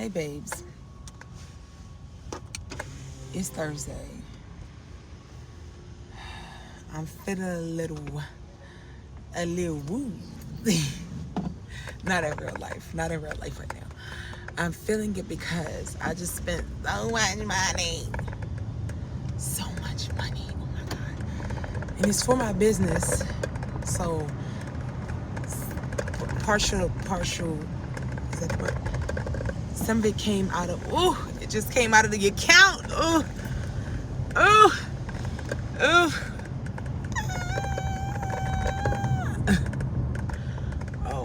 Hey babes, it's Thursday. I'm feeling a little woo. Not in real life right now. I'm feeling it because I just spent so much money. So much money, oh my God. And it's for my business. So partial, is that the word? Some of it came out of, it just came out of the account. Oh, oh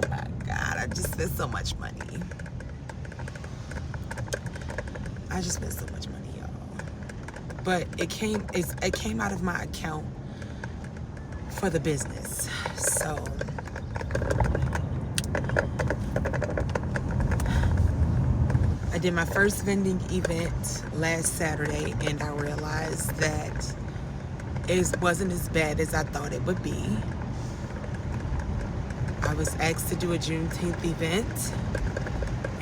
my God, I just spent so much money. Y'all. But it came out of my account for the business. So I did my first vending event last Saturday, and I realized that it wasn't as bad as I thought it would be. I was asked to do a Juneteenth event,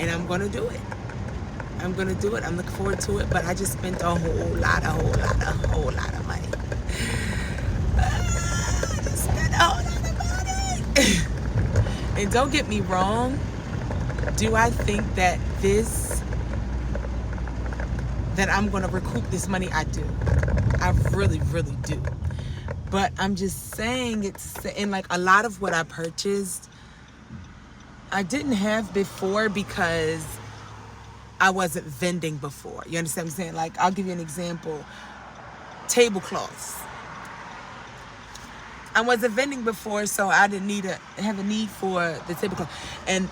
and I'm gonna do it. I'm looking forward to it, but I just spent a whole lot of money. I just spent a whole lot of money. And don't get me wrong, do I think that I'm gonna recoup this money? I do. I really do. But I'm just saying and like a lot of what I purchased, I didn't have before because I wasn't vending before. You understand what I'm saying? Like, I'll give you an example. Tablecloths. I wasn't vending before, so I didn't have a need for the tablecloth. And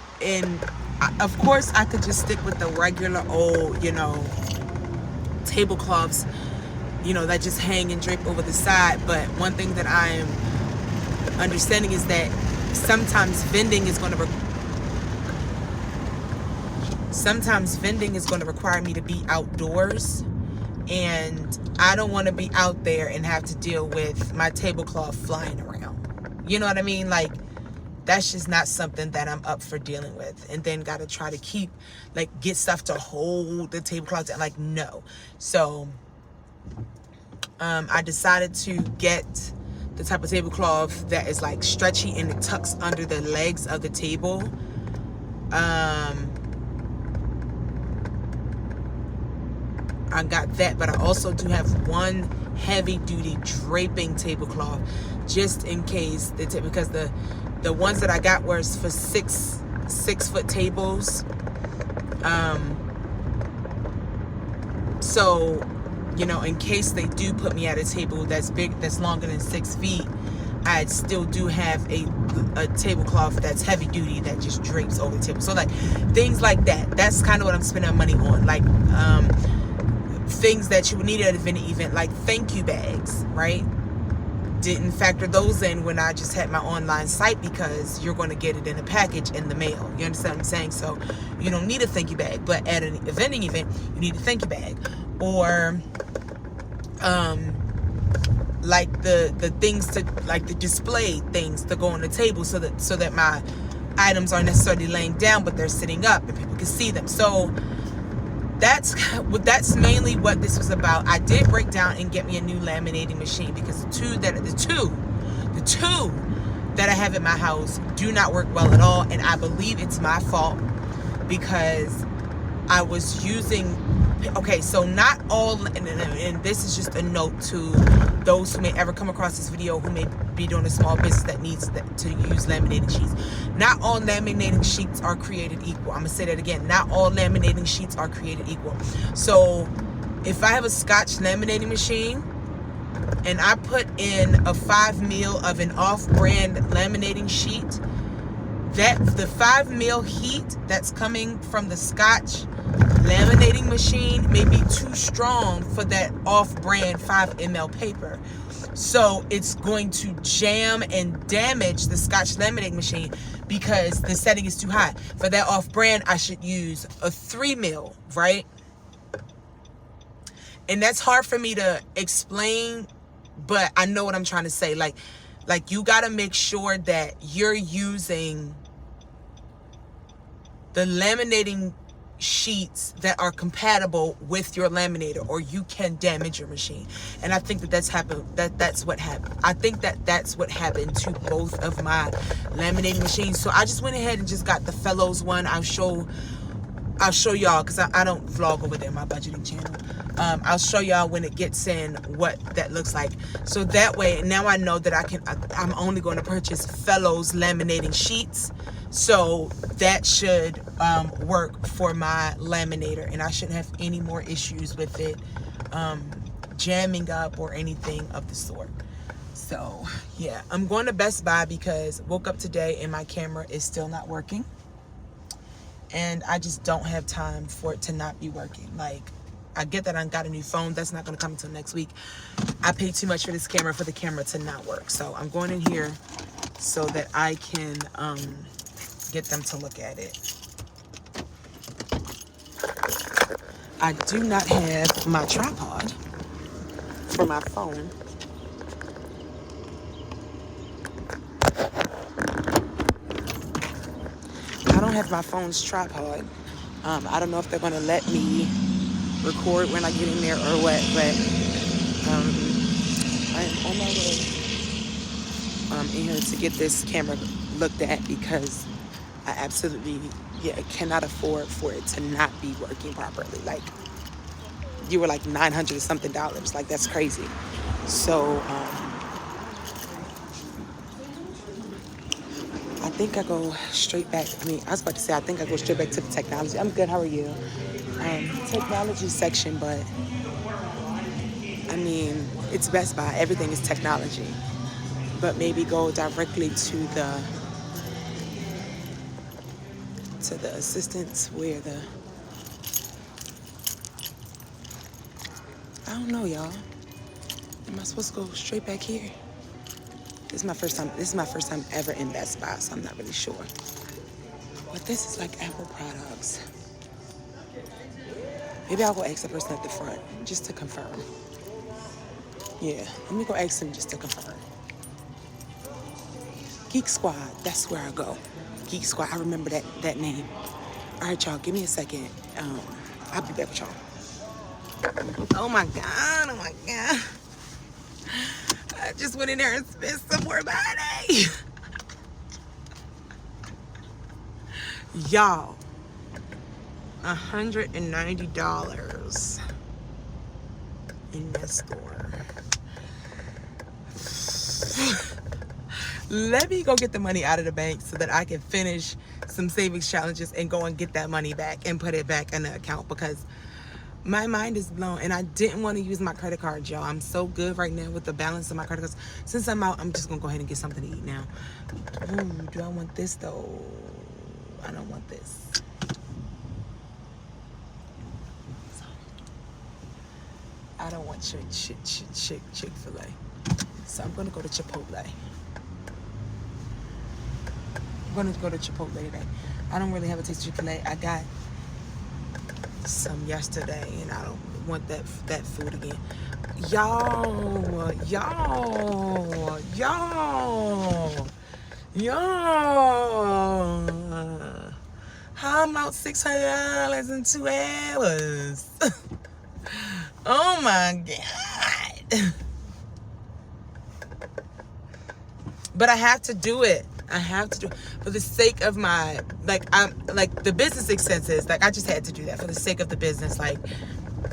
of course, I could just stick with the regular old, tablecloths, that just hang and drape over the side. But one thing that I am understanding is that sometimes vending is going to require me to be outdoors, and I don't want to be out there and have to deal with my tablecloth flying around. You know what I mean? Like, that's just not something that I'm up for dealing with. And then got to try to get stuff to hold the tablecloth down. Like, no. So I decided to get the type of tablecloth that is like stretchy and it tucks under the legs of the table. I got that, but I also do have one heavy duty draping tablecloth just in case because the ones that I got were for six foot tables. So, in case they do put me at a table that's longer than 6 feet, I still do have a tablecloth that's heavy duty that just drapes over the table. So like things like that. That's kind of what I'm spending money on. Like things that you would need at a vending event, like thank you bags, right? Didn't factor those in when I just had my online site because you're going to get it in a package in the mail. You understand what I'm saying? So you don't need a thank you bag, but at a vending event, you need a thank you bag. Or like the things to, like the display things to go on the table so that my items aren't necessarily laying down, but they're sitting up and people can see them. So that's mainly what this was about. I did break down and get me a new laminating machine because the two that I have in my house do not work well at all, and I believe it's my fault because I was using. Okay, so not all, and this is just a note to those who may ever come across this video who may be doing a small business that needs to use laminating sheets. Not all laminating sheets are created equal. I'm gonna say that again. Not all laminating sheets are created equal. So if I have a Scotch laminating machine and I put in a 5 mil of an off-brand laminating sheet, that the 5 mil heat that's coming from the Scotch laminating machine may be too strong for that off-brand 5 ml paper. So it's going to jam and damage the Scotch laminating machine because the setting is too high. For that off-brand, I should use a 3 mil, right? And that's hard for me to explain, but I know what I'm trying to say. Like you got to make sure that you're using the laminating sheets that are compatible with your laminator, or you can damage your machine. And I think that's what happened. I think that's what happened to both of my laminating machines. So I just went ahead and just got the Fellows one. I'll show y'all, because I don't vlog over there, my budgeting channel. I'll show y'all when it gets in what that looks like. So that way, now I know that I'm only going to purchase Fellows laminating sheets. So that should work for my laminator, and I shouldn't have any more issues with it jamming up or anything of the sort. So yeah, I'm going to Best Buy because woke up today and my camera is still not working. And I just don't have time for it to not be working. Like, I get that I got a new phone. That's not going to come until next week. I paid too much for this camera for the camera to not work. So I'm going in here so that I can get them to look at it. I do not have my tripod for my phone. I don't have my phone's tripod. I don't know if they're going to let me record when I get in there or what, but I am on my way in here to get this camera looked at, because I absolutely cannot afford for it to not be working properly. Like, you were like $900 something. Like, that's crazy. So I think I go straight back. I was about to say, I think I go straight back to the technology. I'm good. How are you? Technology section, but I mean, it's Best Buy. Everything is technology. But maybe go directly to the assistants where I don't know, y'all. Am I supposed to go straight back here? This is my first time ever in Best Buy, so I'm not really sure. But this is like Apple products. Maybe I'll go ask the person at the front just to confirm. Yeah, let me go ask them just to confirm. Geek Squad, that's where I go. Geek Squad, I remember that name. All right, y'all, give me a second. I'll be back with y'all. Oh my God. I just went in there and spent some more money. Y'all, $190 in that store. Let me go get the money out of the bank so that I can finish some savings challenges and go and get that money back and put it back in the account, because my mind is blown, and I didn't want to use my credit card, y'all. I'm so good right now with the balance of my credit cards. Since I'm out, I'm just gonna go ahead and get something to eat now. Ooh, do I want this though? I don't want this. I don't want Chick-fil-A. So I'm gonna go to Chipotle. I'm gonna go to Chipotle today. I don't really have a taste of Chick-fil-A. I got some yesterday, and I don't want that food again. Y'all. How about $600 in 2 hours? Oh my God. But I have to do it. For the sake of my, the business expenses. Like, I just had to do that for the sake of the business. Like,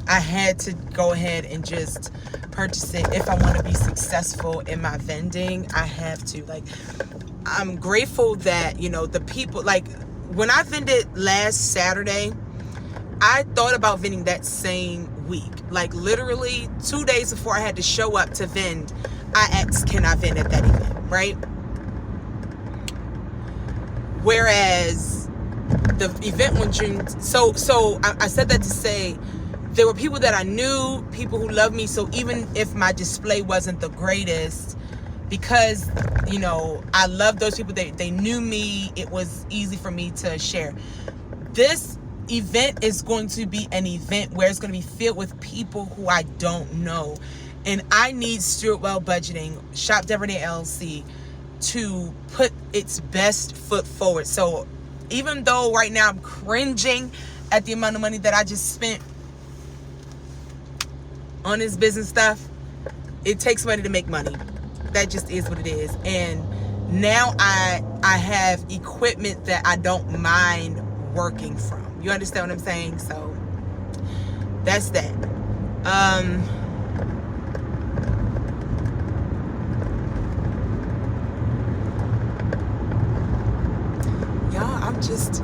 I had to go ahead and just purchase it. If I want to be successful in my vending, I have to. Like, I'm grateful that, the people, like, when I vended last Saturday, I thought about vending that same week. Like, literally 2 days before I had to show up to vend, I asked, can I vend at that event, right? Whereas the event on June, so I said that to say there were people that I knew, people who loved me. So even if my display wasn't the greatest, because, I love those people, they knew me, it was easy for me to share. This event is going to be an event where it's going to be filled with people who I don't know. And I need Stuart Well Budgeting, Shop Devernay LLC, to put its best foot forward. So even though right now I'm cringing at the amount of money that I just spent on this business stuff. It takes money to make money. That just is what it is. And now I have equipment that I don't mind working from. You understand what I'm saying? So that's that. Y'all, I'm just,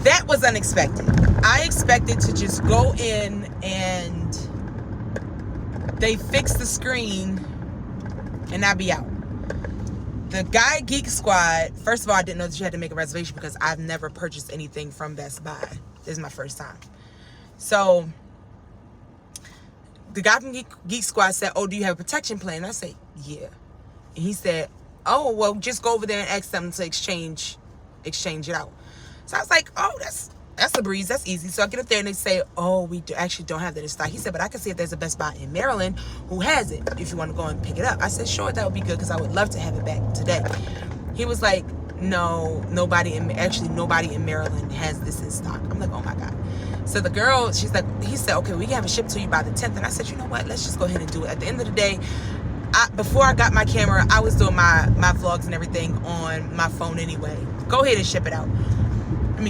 that was unexpected. I expected to just go in and they fix the screen and I'd be out. The guy Geek Squad, first of all, I didn't know that you had to make a reservation because I've never purchased anything from Best Buy. This is my first time. So the guy from Geek Squad said, "Oh, do you have a protection plan?" And I said, "Yeah." And he said, "Oh, well, just go over there and ask them to exchange it out." So I was like, "Oh, that's a breeze. That's easy." So I get up there and they say, "Oh, we actually don't have that in stock." He said, "But I can see if there's a Best Buy in Maryland who has it if you want to go and pick it up." I said, "Sure, that would be good because I would love to have it back today." He was like, "No, nobody in Maryland has this in stock." I'm like, "Oh my God." So the girl, he said, "Okay, we can have it shipped to you by the 10th." And I said, "You know what? Let's just go ahead and do it." At the end of the day, before I got my camera, I was doing my vlogs and everything on my phone anyway. Go ahead and ship it out.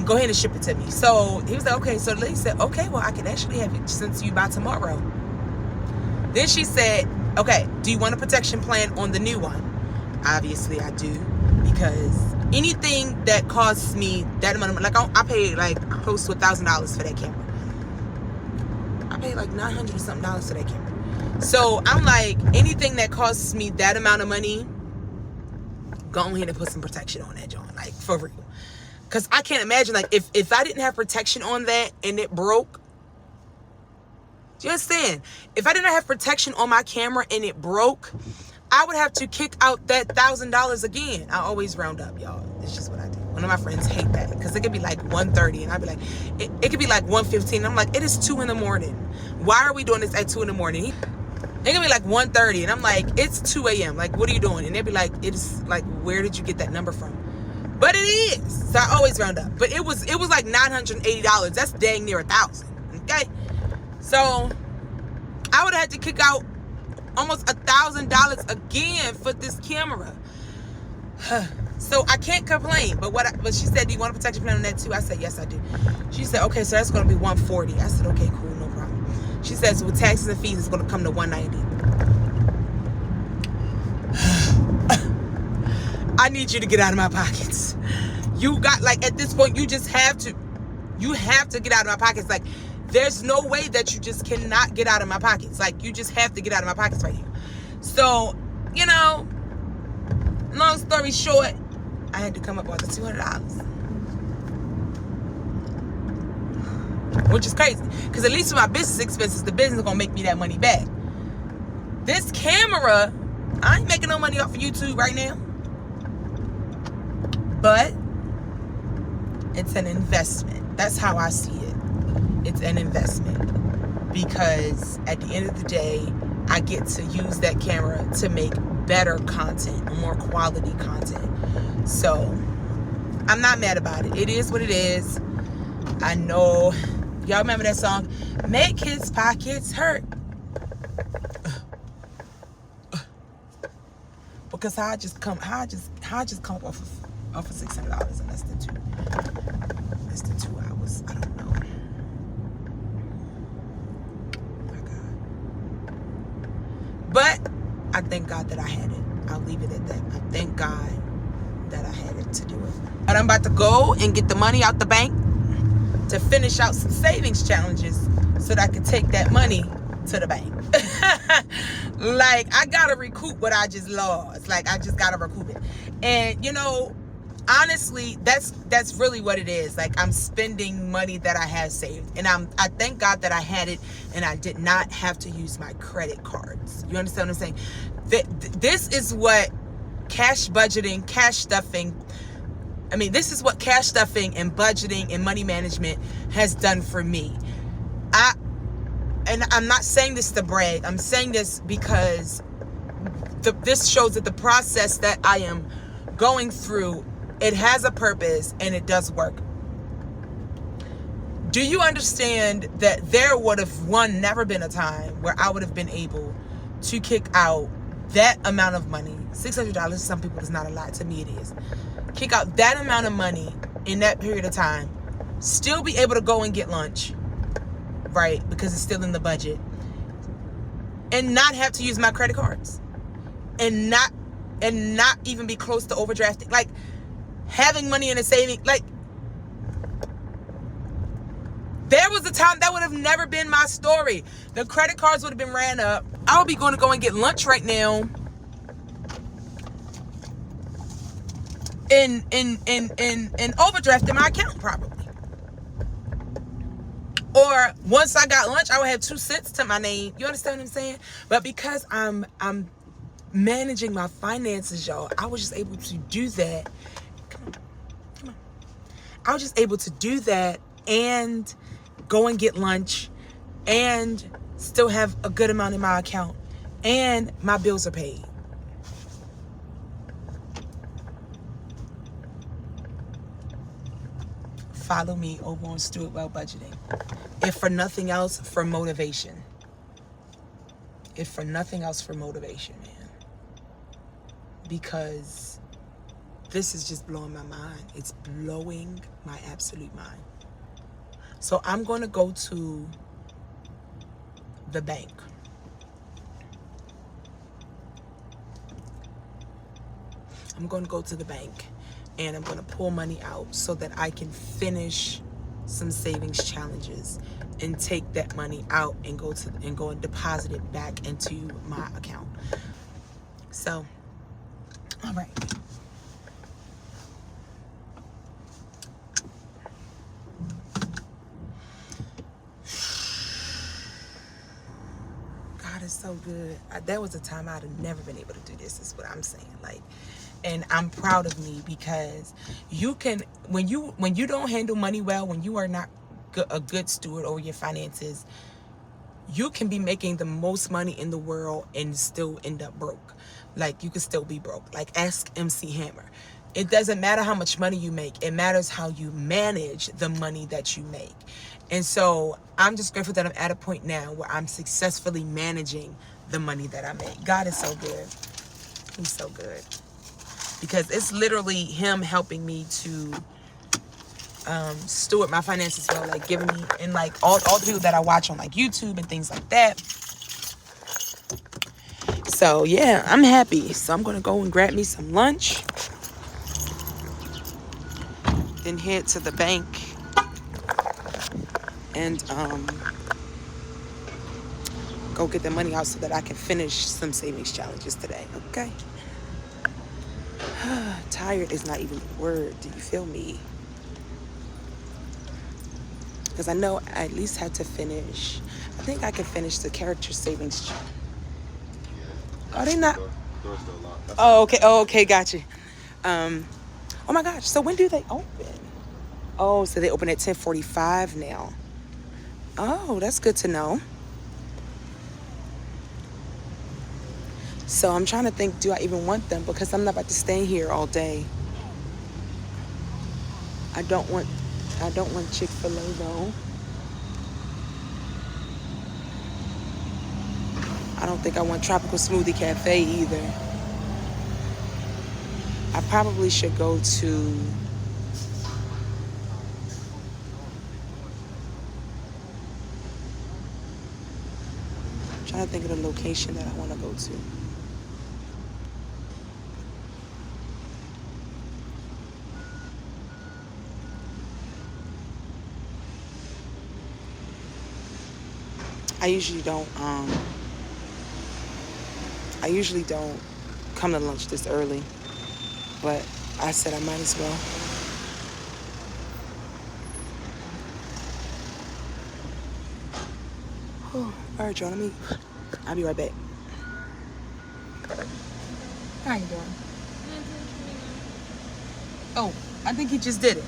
Go ahead and ship it to me. So he was like, "Okay." So the lady said, "Okay, well, I can actually have it sent to you by tomorrow." Then she said, "Okay, do you want a protection plan on the new one?" Obviously, I do, because anything that costs me that amount of money, like I paid like close to $1,000 for that camera. I paid like $900 or something for that camera. So I'm like, anything that costs me that amount of money, go ahead and put some protection on that, John. Like, for real. Because I can't imagine, like, if I didn't have protection on that and it broke, do you understand? If I didn't have protection on my camera and it broke, I would have to kick out that $1,000 again. I always round up, y'all. It's just what I do. One of my friends hate that because it could be like 1:30 and I'd be like, it could be like 1:15. I'm like, it is 2 in the morning. Why are we doing this at 2 in the morning? It could be like 1:30 and I'm like, it's 2 a.m. Like, what are you doing? And they'd be like, it's like, where did you get that number from? But it is. So I always round up. But it was like $980. That's dang near $1,000. Okay? So I would have had to kick out almost $1,000 again for this camera. So I can't complain. But she said, "Do you want a protection plan on that too?" I said, "Yes, I do." She said, "Okay, so that's going to be $140." I said, "Okay, cool, no problem." She says, "With taxes and fees, it's going to come to $190." I need you to get out of my pockets. You got, like, at this point, you have to get out of my pockets. Like, there's no way that you just cannot get out of my pockets. Like, you just have to get out of my pockets right here. So, long story short, I had to come up with the $200. Which is crazy. Because at least with my business expenses, the business is going to make me that money back. This camera, I ain't making no money off of YouTube right now. But it's an investment. That's how I see it. It's an investment. Because at the end of the day, I get to use that camera to make better content, more quality content. So I'm not mad about it. It is what it is. I know. Y'all remember that song? Make his pockets hurt. Because how I just come up off of $600 in less than 2 hours. I don't know. Oh my God. But I thank God that I had it. I'll leave it at that. I thank God that I had it to do it. But I'm about to go and get the money out the bank to finish out some savings challenges so that I can take that money to the bank. Like, I gotta recoup what I just lost. Like, I just gotta recoup it. And honestly, that's really what it is. Like, I'm spending money that I have saved, and I thank God that I had it and I did not have to use my credit cards. You understand what I'm saying? This is what cash budgeting, cash stuffing. This is what cash stuffing and budgeting and money management has done for me. And I'm not saying this to brag. I'm saying this because this shows that the process that I am going through It has a purpose and it does work. Do you understand that there would have, never been a time where I would have been able to kick out that amount of money? $600 to some people is not a lot. To me, it is. Kick out that amount of money in that period of time, still be able to go and get lunch, right? Because it's still in the budget, and not have to use my credit cards, and not even be close to overdrafting. Like, having money in a saving, like, there was a time that would have never been my story. The credit cards would have been ran up. I would be going to go and get lunch right now and overdrafting my account probably. Or once I got lunch, I would have 2 cents to my name. You understand what I'm saying? But because I'm managing my finances, y'all, I was just able to do that. Come on. I was just able to do that and go and get lunch and still have a good amount in my account, and my bills are paid. Follow me over on Stuart Well Budgeting. If for nothing else, for motivation. If for nothing else, for motivation, man. Because this is just blowing my mind. It's blowing my absolute mind. So I'm going to go to the bank. I'm going to go to the bank and I'm going to pull money out so that I can finish some savings challenges and take that money out and go and deposit it back into my account. So, all right. God is so good. There was a time I'd have never been able to do this, is what I'm saying. Like, and I'm proud of me, because you can, when you don't handle money well, when you are not a good steward over your finances, you can be making the most money in the world and still end up broke. Like, you can still be broke. Like, ask MC Hammer. It doesn't matter how much money you make. It matters how you manage the money that you make. And so I'm just grateful that I'm at a point now where I'm successfully managing the money that I make. God is so good. He's so good. Because it's literally him helping me to steward my finances well, like giving me, and like all the people that I watch on like YouTube and things like that. So yeah, I'm happy. So I'm gonna go and grab me some lunch, then head to the bank and go get the money out so that I can finish some savings challenges today. Okay. Tired is not even the word. Do you feel me? Because I know I at least had to finish. I think I can finish the character savings. Are they not? Oh, okay. Oh, okay. Gotcha. Oh my gosh. So when do they open? Oh, so they open at 10:45 now. Oh, that's good to know. So I'm trying to think, do I even want them? Because I'm not about to stay here all day. I don't want Chick-fil-A though. I don't think I want Tropical Smoothie Cafe either. I probably should go to I'm trying to think of the location that I want to go to. I usually don't come to lunch this early, but I said I might as well. All right, John, I'll be right back. How you doing? Oh, I think he just did it.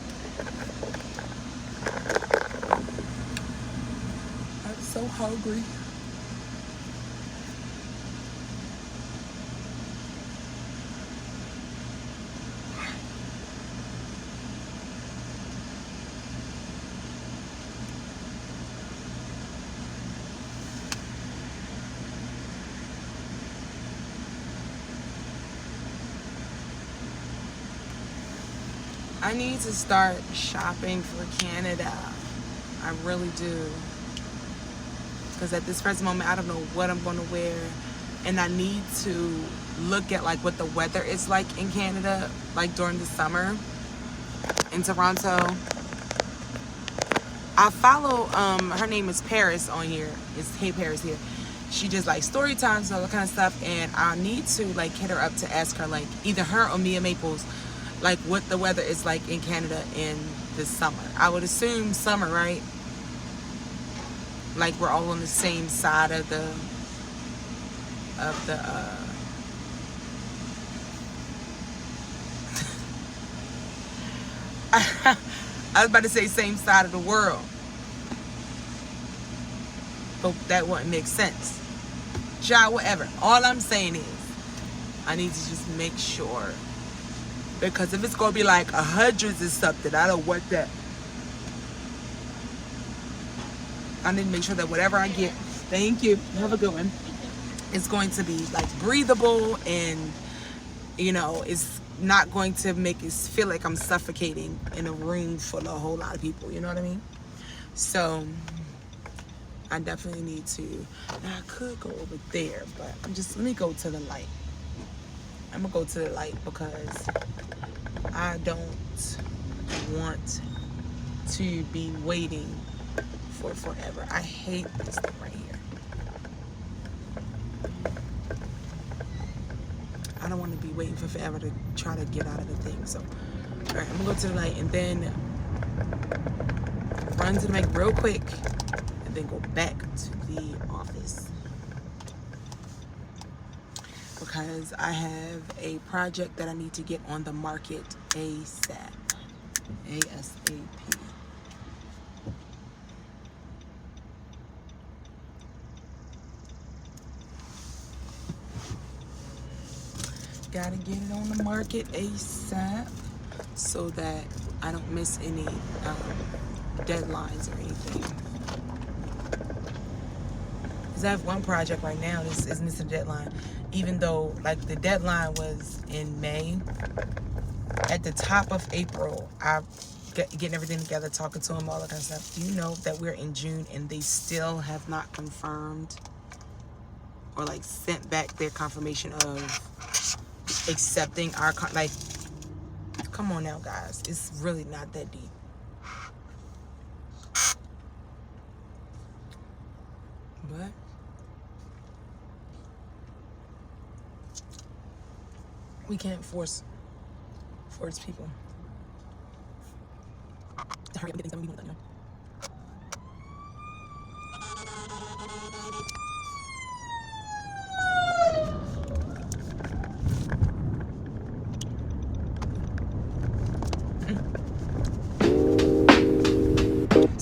I'm so hungry. I need to start shopping for Canada. I really do. Because at this present moment, I don't know what I'm going to wear. And I need to look at like what the weather is like in Canada, like during the summer in Toronto. I follow, her name is Paris on here. It's Hey Paris here. She does like story times and all that kind of stuff. And I need to like hit her up to ask her, like either her or Mia Maples, like what the weather is like in Canada in the summer. I would assume summer, right? Like we're all on the same side of the I was about to say same side of the world, but that wouldn't make sense. Child, whatever. All I'm saying is I need to just make sure, because if it's gonna be like 100s or something, I don't want that. I need to make sure that whatever I get, thank you, have a good one, it's going to be like breathable, and you know, it's not going to make it feel like I'm suffocating in a room full of a whole lot of people, you know what I mean? So I definitely need to. Now I could go over there, but let me go to the light. I'm gonna go to the light because I don't want to be waiting for forever. I hate this thing right here. I don't want to be waiting for forever to try to get out of the thing. So, all right, I'm gonna go to the light and then run to the bank real quick and then go back to the office because I have a project that I need to get on the market ASAP. ASAP. Gotta get it on the market ASAP so that I don't miss any deadlines or anything. Because I have one project right now that is missing a deadline, even though like the deadline was in May. At the top of April, I getting everything together, talking to them, all that kind of stuff. Do you know that we're in June and they still have not confirmed or like sent back their confirmation of accepting our like, come on now guys, it's really not that deep. But we can't force people to hurry up and get things done when we want it done, you know?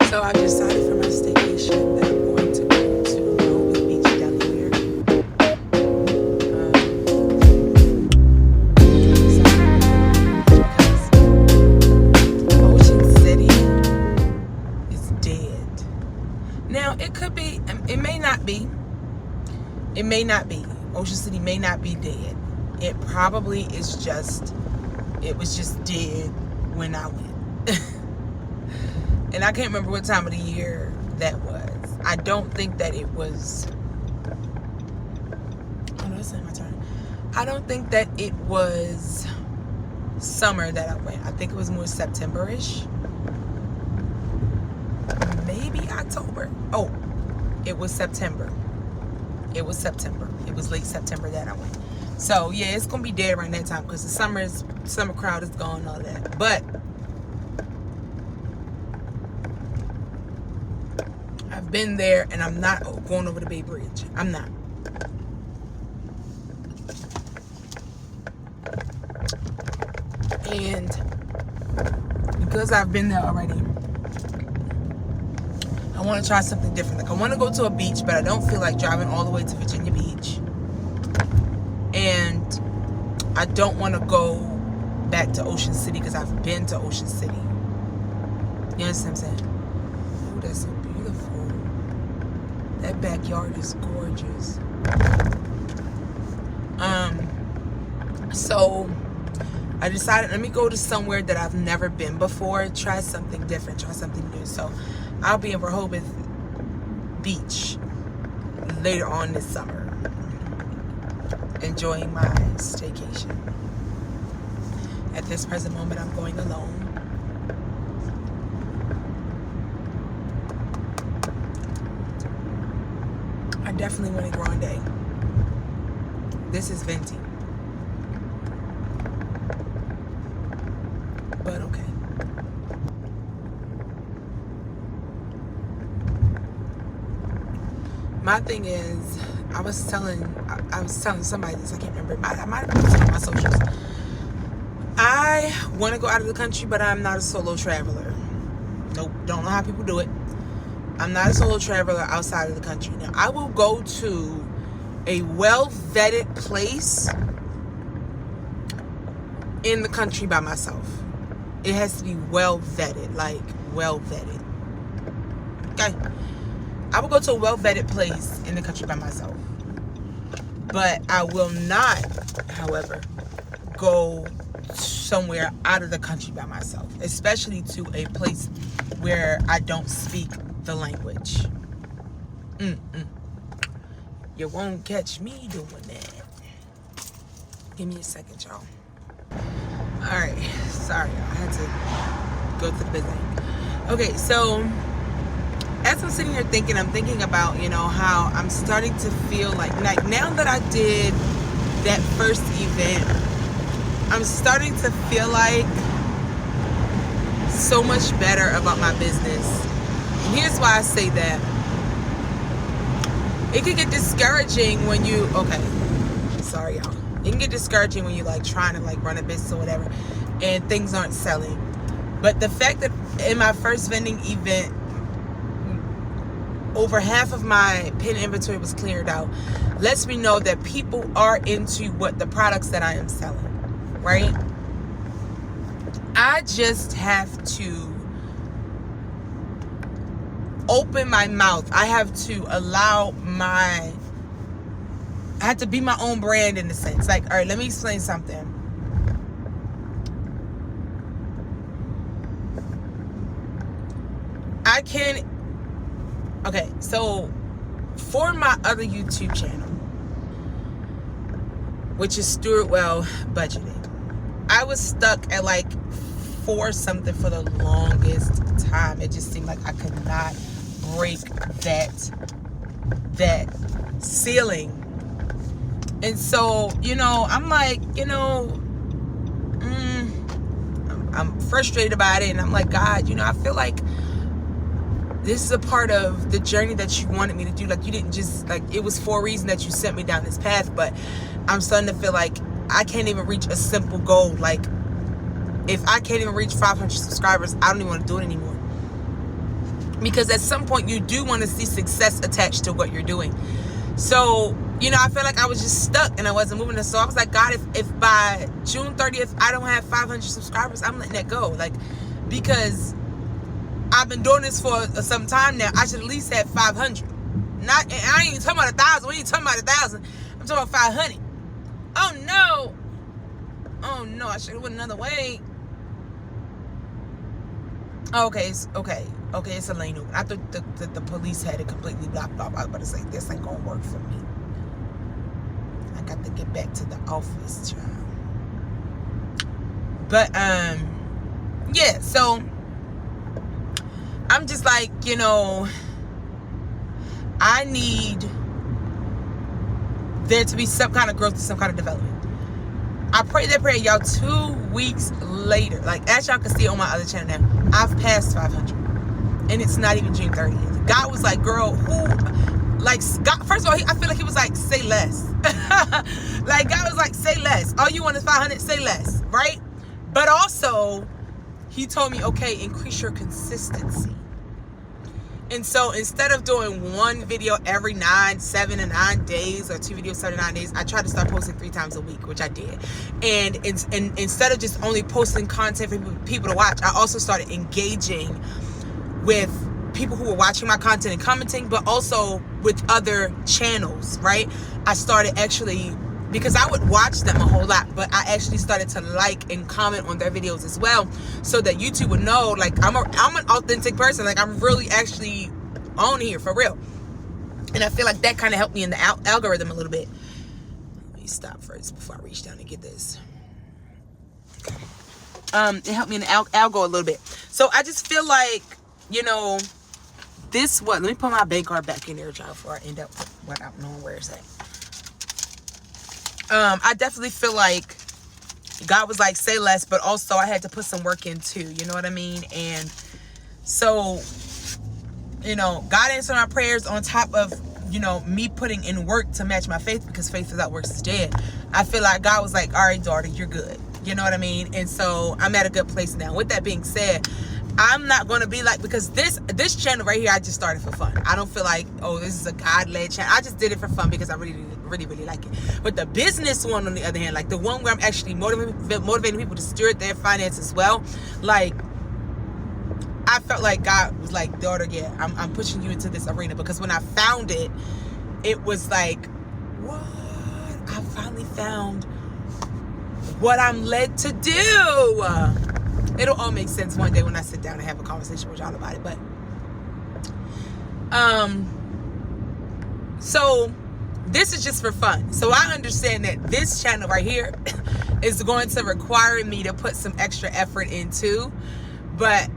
So I've decided for my staycation that I'm going to go to Rehoboth Beach, Delaware. Because Ocean City is dead. Now it could be, it may not be. It may not be. Ocean City may not be dead. It probably is just, it was just dead when I went. And I can't remember what time of the year that was. I don't think that it was... Oh, no, that's not my turn. I don't think that it was summer that I went. I think it was more September-ish. Maybe October. Oh, it was September. It was September. It was late September that I went. So, yeah, it's going to be dead around that time because the summer crowd is gone and all that. But I've been there and I'm not going over the Bay Bridge. I'm not. And because I've been there already, I want to try something different. Like I want to go to a beach, but I don't feel like driving all the way to Virginia Beach. And I don't want to go back to Ocean City because I've been to Ocean City. You understand what I'm saying? Oh, that's so beautiful. That backyard is gorgeous. So I decided, let me go to somewhere that I've never been before, try something different, try something new. So I'll be in Rehoboth Beach later on this summer, enjoying my staycation. At this present moment, I'm going alone. I definitely want a grande. This is venti. But okay. My thing is, I was telling somebody this, I can't remember. I might have posted on my socials. I want to go out of the country, but I'm not a solo traveler. Nope, don't know how people do it. I'm not a solo traveler outside of the country. Now, I will go to a well-vetted place in the country by myself. It has to be well-vetted, like well-vetted. Okay? I will go to a well-vetted place in the country by myself. But I will not, however, go somewhere out of the country by myself, especially to a place where I don't speak the language. You won't catch me doing that. Give me a second, y'all. Alright, sorry, I had to go to the business. Okay, so as I'm sitting here thinking, I'm thinking about, you know, how I'm starting to feel like now that I did that first event, I'm starting to feel like so much better about my business. And here's why I say that. It can get discouraging when you, sorry y'all. It can get discouraging when you're like trying to like run a business or whatever and things aren't selling. But the fact that in my first vending event, over half of my pin inventory was cleared out lets me know that people are into what the products that I am selling, right? I just have to open my mouth. I have to I have to be my own brand in a sense. Like, all right, let me explain something. Okay, so for my other YouTube channel, which is Stuart Well Budgeting, I was stuck at like 4 something for the longest time. It just seemed like I could not break that ceiling. And so, you know, I'm like, you know, I'm frustrated about it. And I'm like, God, you know, I feel like this is a part of the journey that you wanted me to do. Like, you didn't just, like, it was for a reason that you sent me down this path. But I'm starting to feel like I can't even reach a simple goal. Like, if I can't even reach 500 subscribers, I don't even want to do it anymore. Because at some point, you do want to see success attached to what you're doing. So, you know, I felt like I was just stuck and I wasn't moving. So I was like, God, if by June 30th, I don't have 500 subscribers, I'm letting that go. Like, because I've been doing this for some time now, I should at least have 500. Not, I ain't even talking about 1,000. We ain't talking about 1,000. I'm talking about 500. Oh no. Oh no, I should have went another way. Okay, it's a lane open. I thought the police had it completely blocked off. I was about to say, this ain't gonna work for me. I got to get back to the office, child. But yeah, so I'm just like, you know, I need there to be some kind of growth and some kind of development. I prayed that prayer, y'all. 2 weeks later, like as y'all can see on my other channel now, I've passed 500, and it's not even June 30th. God was like, girl, who, like, God, first of all, I feel like he was like, say less. Like, God was like, say less. All you want is 500, say less, right? But also, he told me, okay, increase your consistency. And so instead of doing one video every 7 to 9 days, or 2 videos 7 to 9 days, I tried to start posting 3 times a week, which I did. And instead of just only posting content for people to watch, I also started engaging with people who were watching my content and commenting, but also with other channels, right? I started actually because I would watch them a whole lot, but I actually started to like and comment on their videos as well, so that YouTube would know, like, I'm an authentic person. Like, I'm really actually on here for real. And I feel like that kind of helped me in the algorithm a little bit. Let me stop first before I reach down and get this. It helped me in the algo a little bit. So I just feel like, you know, let me put my bank card back in there, child, before I end up without knowing where it's at. I definitely feel like God was like, say less, but also I had to put some work in too. You know what I mean? And so, you know, God answered my prayers on top of, you know, me putting in work to match my faith, because faith without works is dead. I feel like God was like, all right, daughter, you're good. You know what I mean? And so I'm at a good place now. With that being said, I'm not going to be like, because this channel right here, I just started for fun. I don't feel like, oh, this is a God-led channel. I just did it for fun because I really like it. But the business one, on the other hand, like the one where I'm actually motivating people to steward their finances well, like, I felt like God was like, daughter, yeah, I'm pushing you into this arena. Because when I found it, it was like, what? I finally found what I'm led to do. It'll all make sense one day when I sit down and have a conversation with y'all about it. But so this is just for fun. So I understand that this channel right here is going to require me to put some extra effort into. But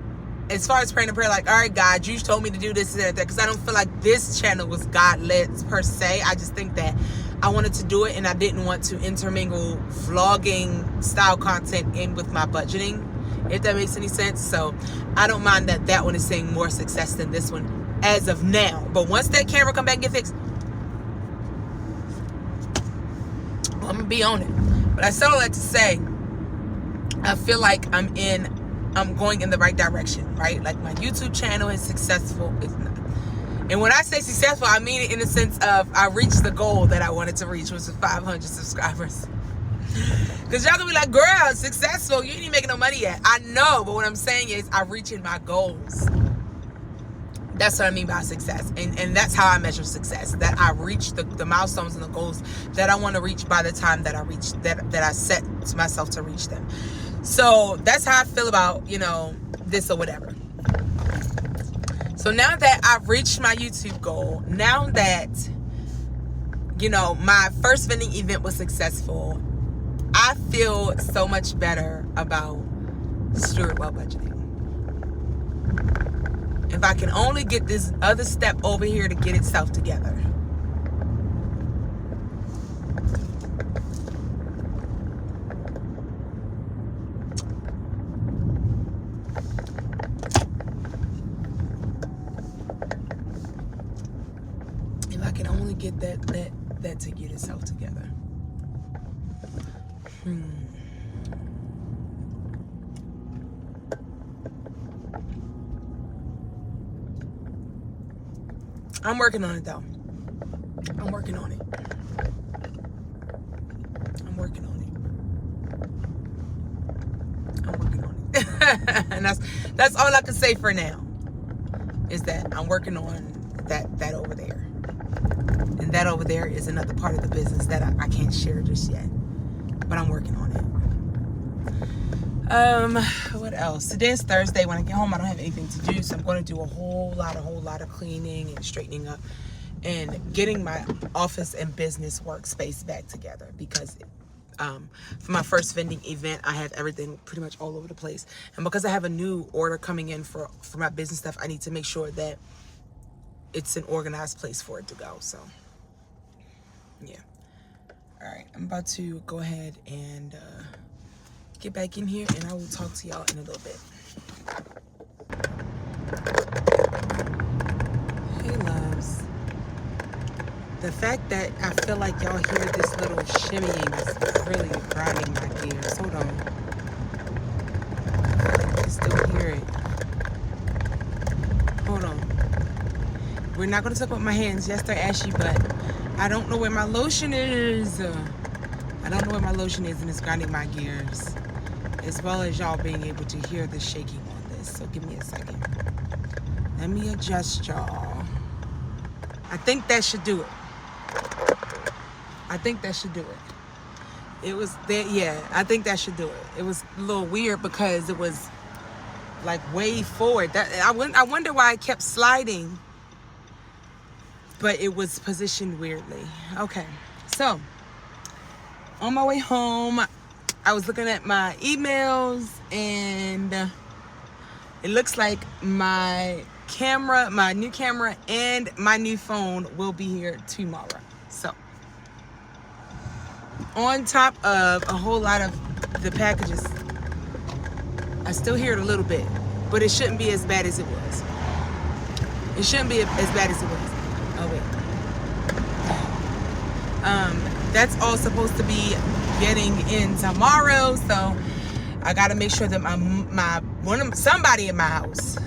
as far as praying a prayer, like, all right, God, you told me to do this and that, because I don't feel like this channel was God-led per se. I just think that I wanted to do it, and I didn't want to intermingle vlogging style content in with my budgeting, if that makes any sense. So I don't mind that one is seeing more success than this one as of now. But once that camera come back and get fixed, well, I'm gonna be on it. But I said all that to say, I feel like I'm going in the right direction, right? Like, my YouTube channel is successful. It's not. And when I say successful, I mean it in the sense of I reached the goal that I wanted to reach, which was 500 subscribers. Because y'all gonna be like, girl, successful, you ain't even making no money yet. I know, but what I'm saying is I'm reaching my goals. That's what I mean by success. And that's how I measure success. That I reach the milestones and the goals that I want to reach by the time that I reach, that I set to myself to reach them. So that's how I feel about, you know, this or whatever. So now that I've reached my YouTube goal, now that, you know, my first vending event was successful, I feel so much better about steward well budgeting. If I can only get this other step over here to get itself together. If I can only get that to get itself together. I'm working on it though. I'm working on it. And that's all I can say for now. Is that I'm working on that over there. And that over there is another part of the business that I can't share just yet. But I'm working on it. What else? Today is Thursday. When I get home, I don't have anything to do, so I'm going to do a whole lot of cleaning and straightening up and getting my office and business workspace back together, because for my first vending event, I have everything pretty much all over the place. And because I have a new order coming in for my business stuff, I need to make sure that it's an organized place for it to go. So yeah. All right, I'm about to go ahead and get back in here, and I will talk to y'all in a little bit. Hey loves. The fact that I feel like y'all hear this little shimmying is really grinding my gears. Hold on. I feel like you can still hear it. Hold on. We're not going to talk about my hands. Yes, they're ashy, but I don't know where my lotion is. And it's grinding my gears. As well as y'all being able to hear the shaking on this. So give me a second. Let me adjust y'all. I think that should do it. It was that, yeah, I think that should do it. It was a little weird because it was like way forward. That I wonder why it kept sliding, but it was positioned weirdly. Okay, so on my way home, I was looking at my emails, and it looks like my new camera and my new phone will be here tomorrow. So on top of a whole lot of the packages, I still hear it a little bit, but it shouldn't be as bad as it was. It shouldn't be as bad as it was. Oh wait. That's all supposed to be getting in tomorrow, so I gotta make sure that somebody in my house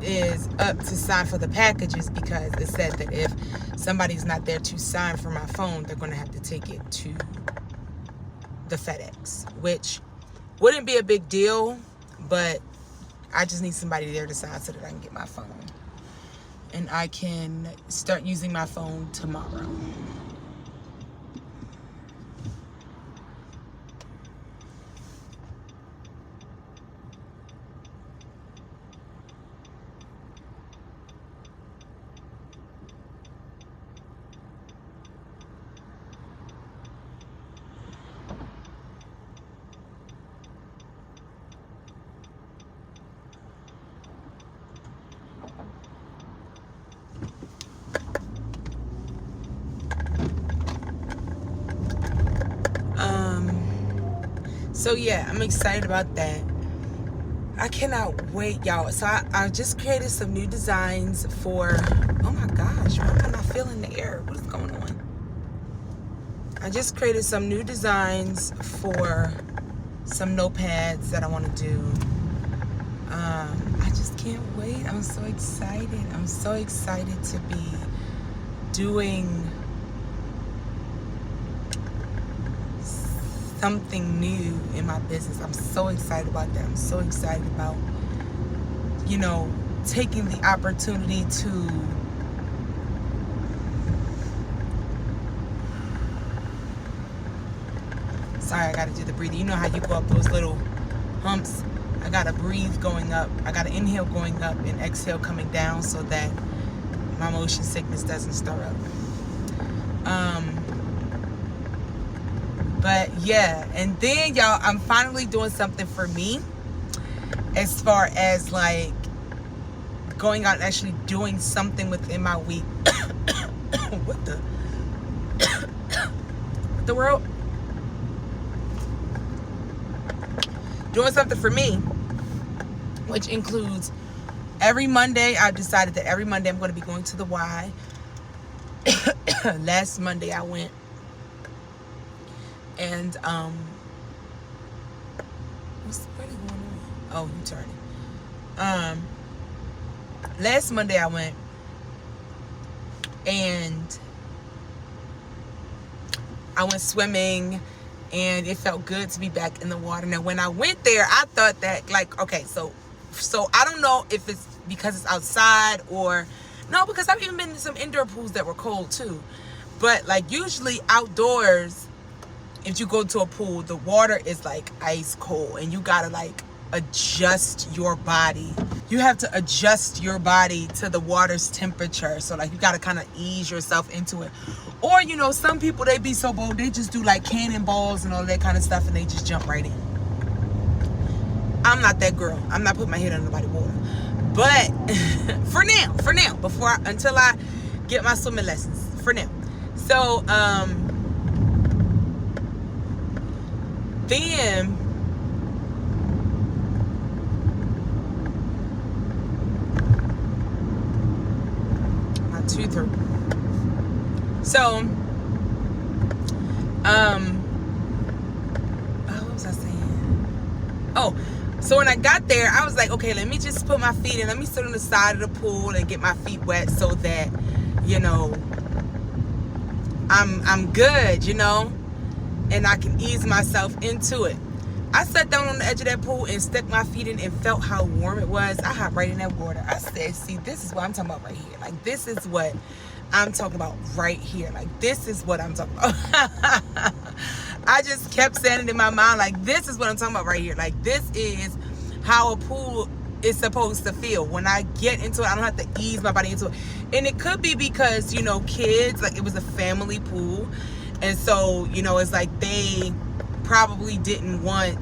is up to sign for the packages, because it said that if somebody's not there to sign for my phone, they're gonna have to take it to the FedEx, which wouldn't be a big deal, but I just need somebody there to sign so that I can get my phone and I can start using my phone tomorrow. So yeah, I'm excited about that. I cannot wait, y'all. So I just created some new designs for, oh my gosh, why am I not feeling the air? What is going on? I just created some new designs for some notepads that I want to do. I just can't wait. I'm so excited. I'm so excited to be doing something new in my business. I'm so excited about that. I'm so excited about, taking the opportunity to sorry, I gotta do the breathing. You know how you go up those little humps? I gotta breathe going up. I gotta inhale going up and exhale coming down so that my motion sickness doesn't stir up. But yeah, and then y'all, I'm finally doing something for me as far as like going out and actually doing something within my week. What the world? Doing something for me, which includes every Monday. I've decided that every Monday I'm going to be going to the Y. Last Monday I went. And what's really going on? Oh, you turning. Last Monday I went, and I went swimming, and it felt good to be back in the water. Now, when I went there, I thought that, like, okay, so I don't know if it's because it's outside or no, because I've even been to some indoor pools that were cold too. But like usually outdoors, if you go to a pool, the water is like ice cold, and you gotta like adjust your body. You have to adjust your body to the water's temperature. So like you gotta kind of ease yourself into it. Or, some people, they be so bold, they just do like cannonballs and all that kind of stuff, and they just jump right in. I'm not that girl. I'm not putting my head under nobody's water. But for now, until I get my swimming lessons, for now. So, then my tooth hurt. So, what was I saying? Oh, so when I got there, I was like, okay, let me just put my feet in. Let me sit on the side of the pool and get my feet wet so that, I'm good, and I can ease myself into it. I sat down on the edge of that pool and stuck my feet in and felt how warm it was. I hopped right in that water. I said, see, this is what I'm talking about right here. Like, this is what I'm talking about right here. Like, this is what I'm talking about. I just kept saying it in my mind, like, this is what I'm talking about right here. Like, this is how a pool is supposed to feel. When I get into it, I don't have to ease my body into it. And it could be because, you know, kids, like, it was a family pool. And so, you know, it's like they probably didn't want,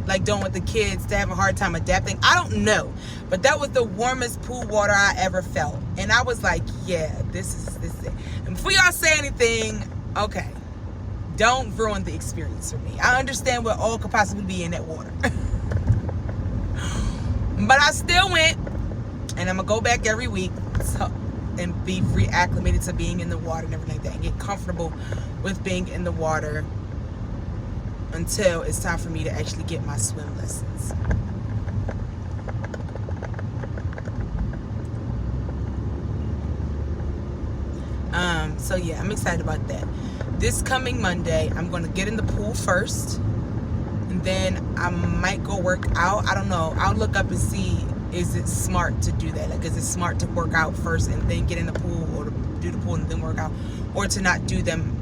like, don't want the kids to have a hard time adapting. I don't know. But that was the warmest pool water I ever felt. And I was like, yeah, this is it. And before y'all say anything, okay, don't ruin the experience for me. I understand what all could possibly be in that water. But I still went, and I'm going to go back every week and be reacclimated to being in the water and everything like that, and get comfortable with being in the water until it's time for me to actually get my swim lessons. So yeah, I'm excited about that. This coming Monday, I'm going to get in the pool first, and then I might go work out. I don't know. I'll look up and see, is it smart to do that? Like, is it smart to work out first and then get in the pool, or to do the pool and then work out, or to not do them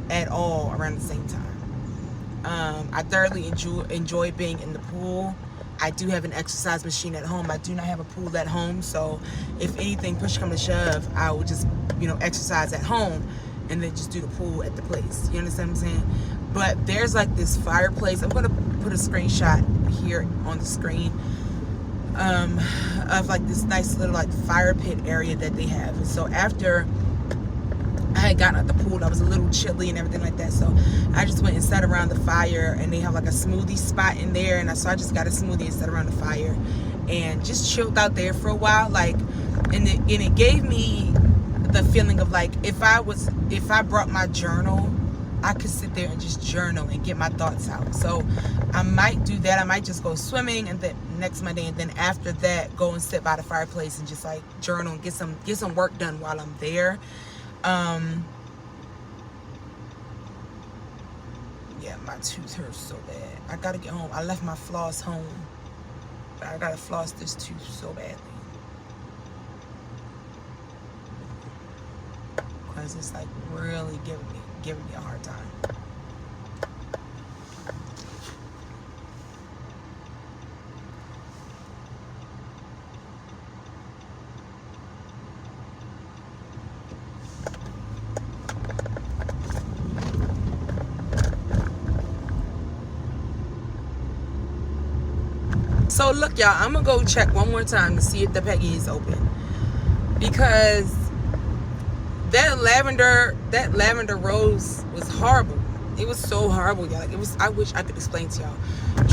at all around the same time? I thoroughly enjoy being in the pool. I do have an exercise machine at home. I do not have a pool at home, so if anything, push come to shove, I would just, you know, exercise at home and then just do the pool at the place. You understand what I'm saying? But there's like this fireplace. I'm gonna put a screenshot here on the screen of like this nice little like fire pit area that they have. And so after I had gotten out the pool, I was a little chilly and everything like that, so I just went and sat around the fire, and they have like a smoothie spot in there, and so I just got a smoothie and sat around the fire and just chilled out there for a while. Like, and it gave me the feeling of like, if I brought my journal, I could sit there and just journal and get my thoughts out. So I might do that. I might just go swimming, and then next Monday, and then after that go and sit by the fireplace and just like journal and get some work done while I'm there. Yeah, my tooth hurts so bad. I gotta get home. I left my floss home, but I gotta floss this tooth so badly because it's like really giving me a hard time. So look, y'all, I'm gonna go check one more time to see if the Peggy is open, because that lavender rose was horrible. It was so horrible, y'all. Like, it was. I wish I could explain to y'all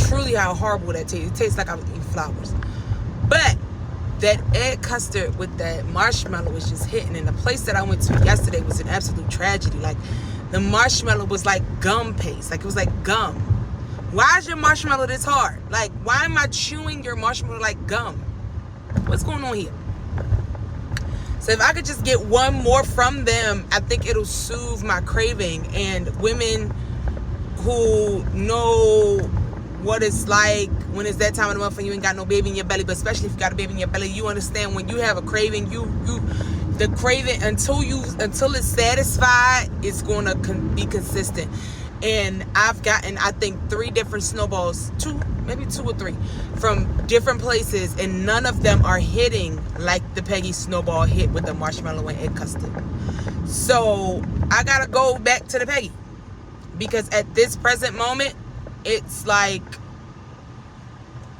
truly how horrible that tastes. It tastes like I was eating flowers. But that egg custard with that marshmallow was just hitting. And the place that I went to yesterday was an absolute tragedy. Like, the marshmallow was like gum paste. Like, it was like gum. Why is your marshmallow this hard? Like, why am I chewing your marshmallow like gum? What's going on here? So if I could just get one more from them, I think it'll soothe my craving. And women who know what it's like when it's that time of the month and you ain't got no baby in your belly, but especially if you got a baby in your belly, you understand when you have a craving, the craving until it's satisfied, it's gonna be consistent. And I've gotten, I think, 3 different snowballs, maybe 2 or 3 from different places, and none of them are hitting like the Peggy snowball hit with the marshmallow and egg custard. So I gotta go back to the Peggy, because at this present moment, it's like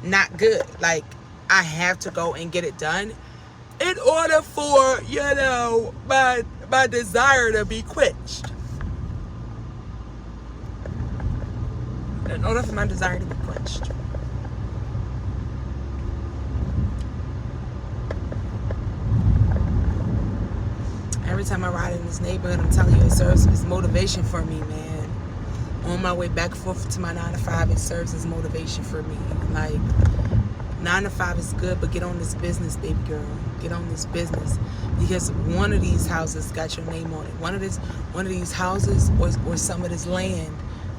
not good. Like, I have to go and get it done in order for, you know, my desire to be quenched. In order for my desire to be quenched. Every time I ride in this neighborhood, I'm telling you, it serves as motivation for me, man. On my way back and forth to my 9 to 5, it serves as motivation for me. Like, 9 to 5 is good, but get on this business, baby girl. Get on this business, because one of these houses got your name on it. One of these houses or some of this land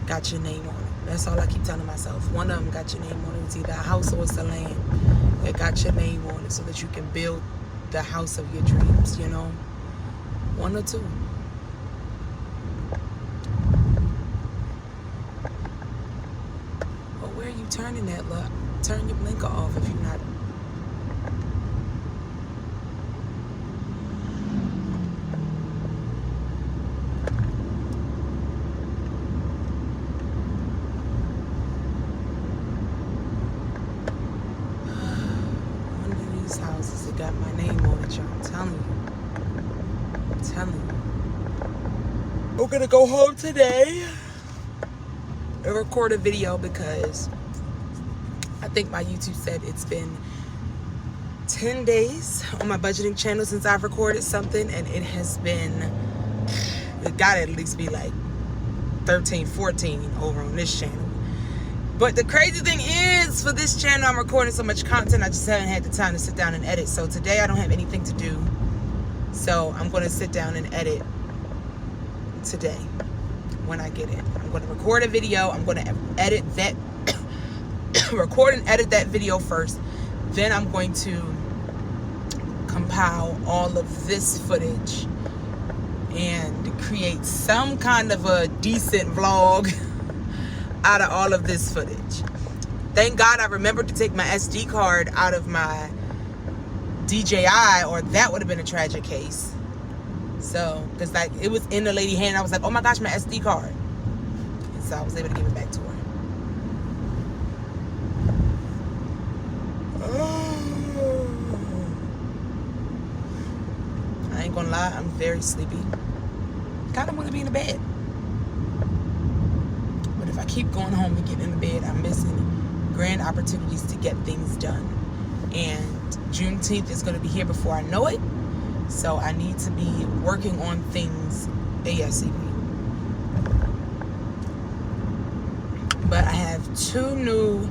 got your name on it. That's all I keep telling myself. One of them got your name on it. It's either a house or it's a land that got your name on it, so that you can build the house of your dreams, you know? 1 or 2. turning that, look. Turn your blinker off if you're not. One of these houses that got my name on it, y'all. I'm telling you. I'm telling you. We're gonna go home today and record a video because I think my YouTube said it's been 10 days on my budgeting channel since I've recorded something, and it has been, it gotta at least be like 13, 14 over on this channel. But the crazy thing is, for this channel, I'm recording so much content, I just haven't had the time to sit down and edit. So today I don't have anything to do. So I'm gonna sit down and edit today when I get it. I'm gonna record a video. I'm gonna edit that, record and edit that video first. Then I'm going to compile all of this footage and create some kind of a decent vlog out of all of this footage. Thank God I remembered to take my SD card out of my DJI, or that would have been a tragic case. So, because like it was in the lady's hand, I was like, oh my gosh, my SD card. And so I was able to give it back to her. I ain't gonna lie, I'm very sleepy. Kind of want to be in the bed. But if I keep going home and getting in the bed, I'm missing grand opportunities to get things done. And Juneteenth is going to be here before I know it. So I need to be working on things ASAP. But I have 2 new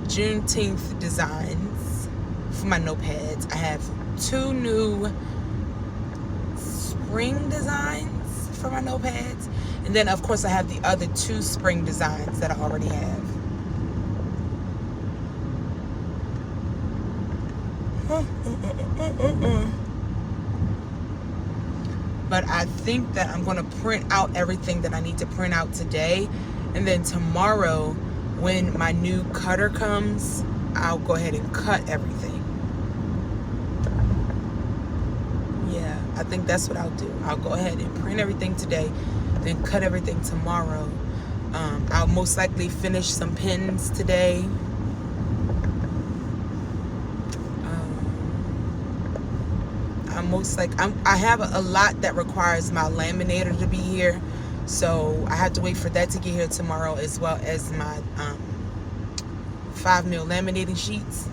Juneteenth designs for my notepads. I have 2 new spring designs for my notepads. And then, of course, I have the other 2 spring designs that I already have. But I think that I'm going to print out everything that I need to print out today. And then tomorrow, when my new cutter comes, I'll go ahead and cut everything. Yeah, I think that's what I'll do. I'll go ahead and print everything today, then cut everything tomorrow. I'll most likely finish some pins today. I have a lot that requires my laminator to be here, so I have to wait for that to get here tomorrow, as well as my 5mm laminating sheets.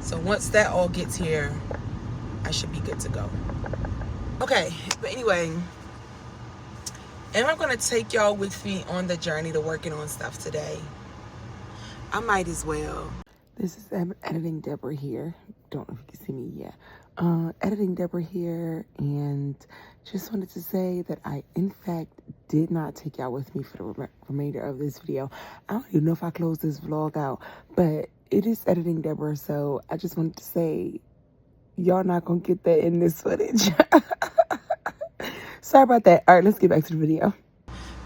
So once that all gets here, I should be good to go. Okay, but anyway, am I gonna take y'all with me on the journey to working on stuff today? I might as well. This is Editing Deborah here. Don't know if you can see me yet. Editing Deborah here, and just wanted to say that I, in fact, did not take y'all with me for the remainder of this video. I don't even know if I closed this vlog out, but it is Editing Deborah, so I just wanted to say, y'all not gonna get that in this footage. Sorry about that. All right, let's get back to the video.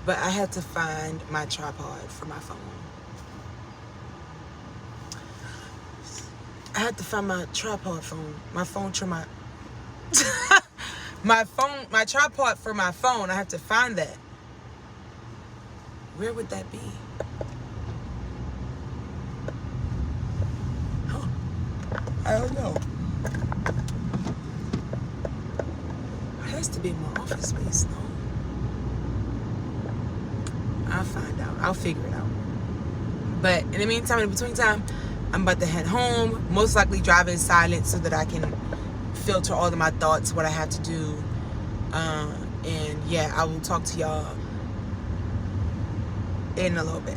But I had to find my tripod for my phone. I had to find my tripod phone. My tripod for my phone. I have to find that. Where would that be? Huh. I don't know. It has to be in my office space, no? I'll find out. I'll figure it out. But in the meantime, in between time, I'm about to head home, most likely drive in silent so that I can filter all of my thoughts, what I have to do. And yeah, I will talk to y'all in a little bit.